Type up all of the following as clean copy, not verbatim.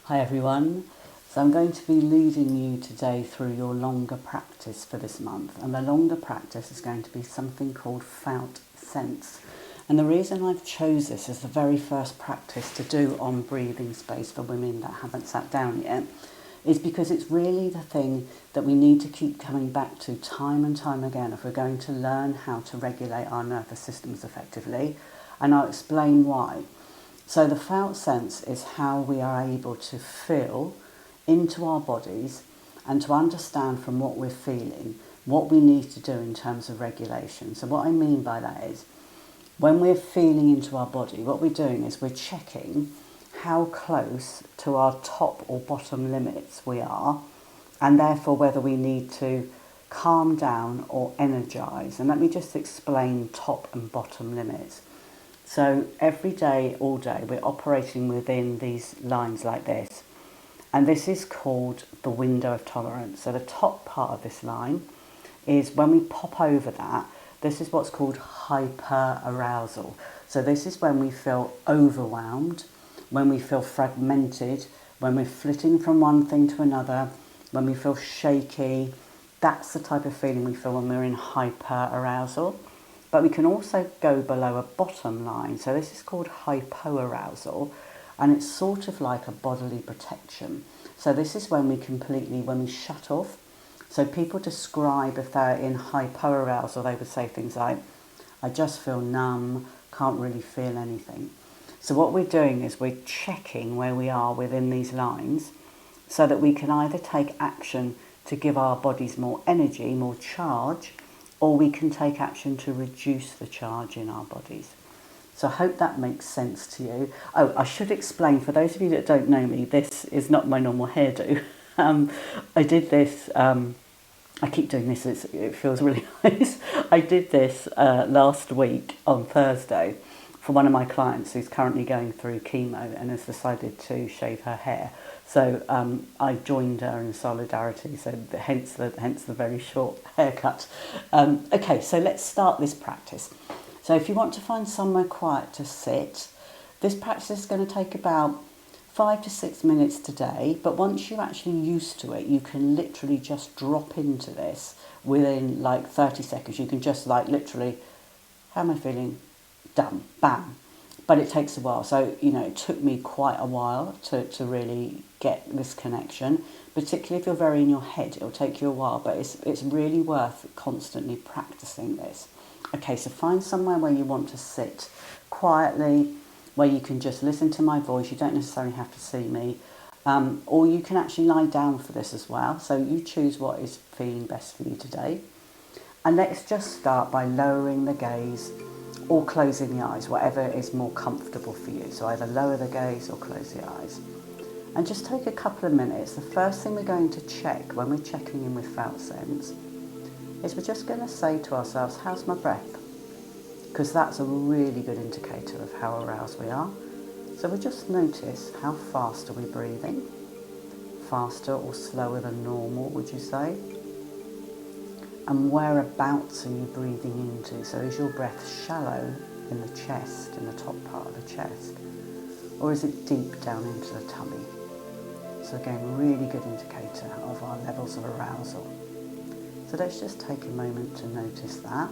Hi everyone. So I'm going to be leading you today through your longer practice for this month, and the longer practice is going to be something called felt sense. And the reason I've chose this as the very first practice to do on breathing space for women that haven't sat down yet is because it's really the thing that we need to keep coming back to time and time again if we're going to learn how to regulate our nervous systems effectively, and I'll explain why. So the felt sense is how we are able to feel into our bodies and to understand from what we're feeling what we need to do in terms of regulation. So what I mean by that is when we're feeling into our body, what we're doing is we're checking how close to our top or bottom limits we are, and therefore whether we need to calm down or energize. And let me just explain top and bottom limits. So every day, all day, we're operating within these lines like this. And this is called the window of tolerance. So the top part of this line is when we pop over that, this is what's called hyper-arousal. So this is when we feel overwhelmed, when we feel fragmented, when we're flitting from one thing to another, when we feel shaky. That's the type of feeling we feel when we're in hyper-arousal. But we can also go below a bottom line. So this is called hypoarousal, and it's sort of like a bodily protection. So this is when we shut off. So people describe if they're in hypoarousal, they would say things like, I just feel numb, can't really feel anything. So what we're doing is we're checking where we are within these lines so that we can either take action to give our bodies more energy, more charge, or we can take action to reduce the charge in our bodies. So I hope that makes sense to you. Oh, I should explain, for those of you that don't know me, this is not my normal hairdo. I did this, I keep doing this, it feels really nice. I did this last week on Thursday for one of my clients who's currently going through chemo and has decided to shave her hair. So I joined her in solidarity, so hence the very short haircut. Okay, so let's start this practice. So if you want to find somewhere quiet to sit, this practice is going to take about 5 to 6 minutes today, but once you're actually used to it, you can literally just drop into this within like 30 seconds. You can just like literally, how am I feeling? Done, bam. But it takes a while. So, it took me quite a while to really get this connection, particularly if you're very in your head. It'll take you a while, but it's really worth constantly practicing this. Okay, so find somewhere where you want to sit quietly, where you can just listen to my voice. You don't necessarily have to see me. Or you can actually lie down for this as well. So you choose what is feeling best for you today. And let's just start by lowering the gaze or closing the eyes, whatever is more comfortable for you. So either lower the gaze or close the eyes. And just take a couple of minutes. The first thing we're going to check when we're checking in with felt sense is we're just going to say to ourselves, how's my breath? Because that's a really good indicator of how aroused we are. So we just notice, how fast are we breathing? Faster or slower than normal, would you say? And whereabouts are you breathing into? So is your breath shallow in the chest, in the top part of the chest? Or is it deep down into the tummy? So again, really good indicator of our levels of arousal. So let's just take a moment to notice that.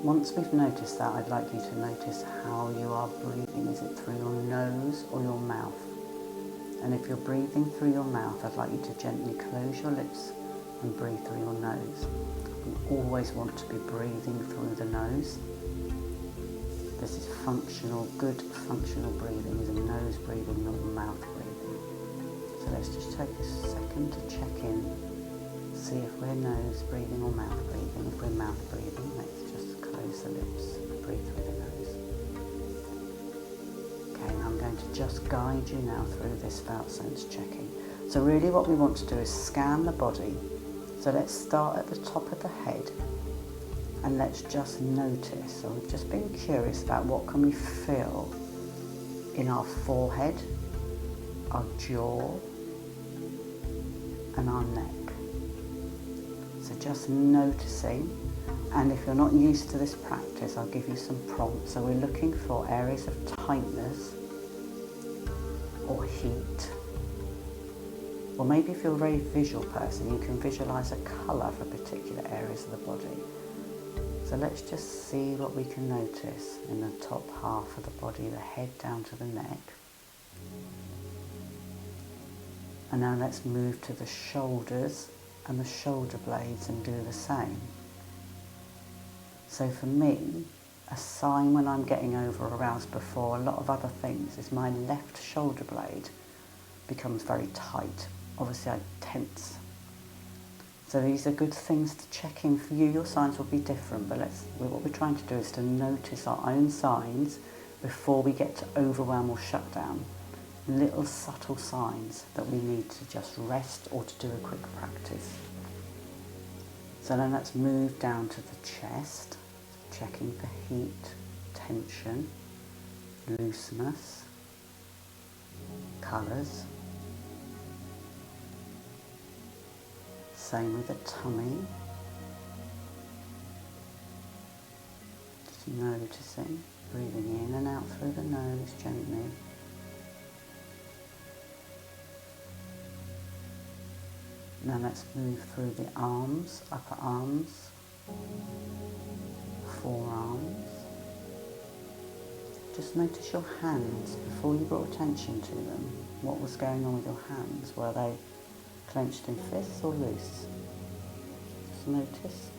Once we've noticed that, I'd like you to notice how you are breathing. Is it through your nose or your mouth? And if you're breathing through your mouth, I'd like you to gently close your lips and breathe through your nose. You always want to be breathing through the nose. This is functional, good functional breathing is a nose breathing, not a mouth breathing. So let's just take a second to check in, see if we're nose breathing or mouth breathing. If we're mouth breathing, let's just close the lips and breathe through the nose. Okay, and I'm going to just guide you now through this felt sense checking. So really what we want to do is scan the body. So let's start at the top of the head and let's just notice. So we've just been curious about what can we feel in our forehead, our jaw and our neck. So just noticing And if you're not used to this practice, I'll give you some prompts. So we're looking for areas of tightness or heat. Or maybe if you're a very visual person, you can visualise a colour for particular areas of the body. So let's just see what we can notice in the top half of the body, the head down to the neck. And now let's move to the shoulders and the shoulder blades and do the same. So for me, a sign when I'm getting over aroused before a lot of other things is my left shoulder blade becomes very tight. Obviously I tense. So these are good things to check in for you. Your signs will be different, but what we're trying to do is to notice our own signs before we get to overwhelm or shut down. Little subtle signs that we need to just rest or to do a quick practice. So then let's move down to the chest, checking for heat, tension, looseness, colours. Same with the tummy. Just noticing, breathing in and out through the nose gently. Now let's move through the arms, upper arms, forearms. Just notice your hands before you brought attention to them. What was going on with your hands? Were they clenched in fists or loose? Just notice.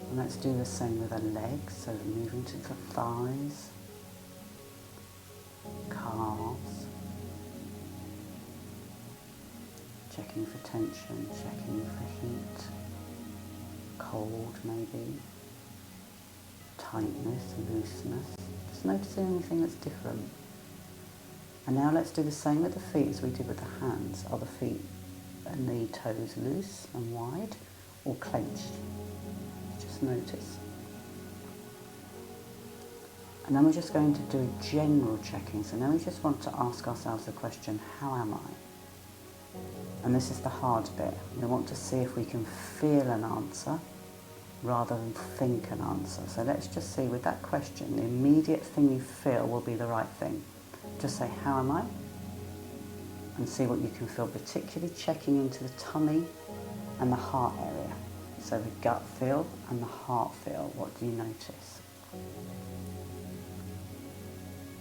And let's do the same with the legs, so moving to the thighs, calves. Checking for tension, checking for heat, cold maybe, tightness, looseness. Just noticing anything that's different. And now let's do the same with the feet as we did with the hands. Are the feet and the toes loose and wide or clenched? Just notice. And then we're just going to do a general checking. So now we just want to ask ourselves the question, how am I? And this is the hard bit. We want to see if we can feel an answer rather than think an answer. So let's just see with that question, the immediate thing you feel will be the right thing. Just say, how am I? And see what you can feel, particularly checking into the tummy and the heart area. So the gut feel and the heart feel, what do you notice?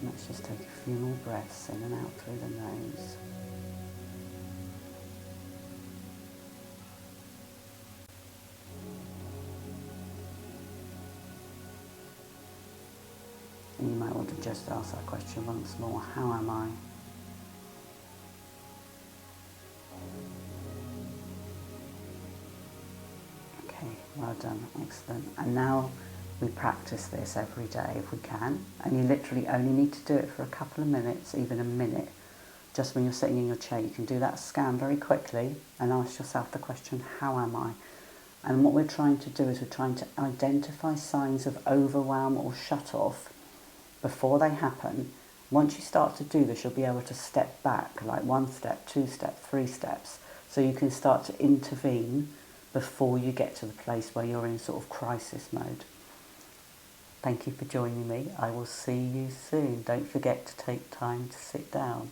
Let's just take a few more breaths in and out through the nose. And you might want to just ask that question once more, how am I? Okay, well done, excellent. And now we practice this every day if we can. And you literally only need to do it for a couple of minutes, even a minute. Just when you're sitting in your chair, you can do that scan very quickly and ask yourself the question, how am I? And what we're trying to do is we're trying to identify signs of overwhelm or shut off before they happen. Once you start to do this, you'll be able to step back, like 1 step, 2 steps, 3 steps, so you can start to intervene before you get to the place where you're in sort of crisis mode. Thank you for joining me. I will see you soon. Don't forget to take time to sit down.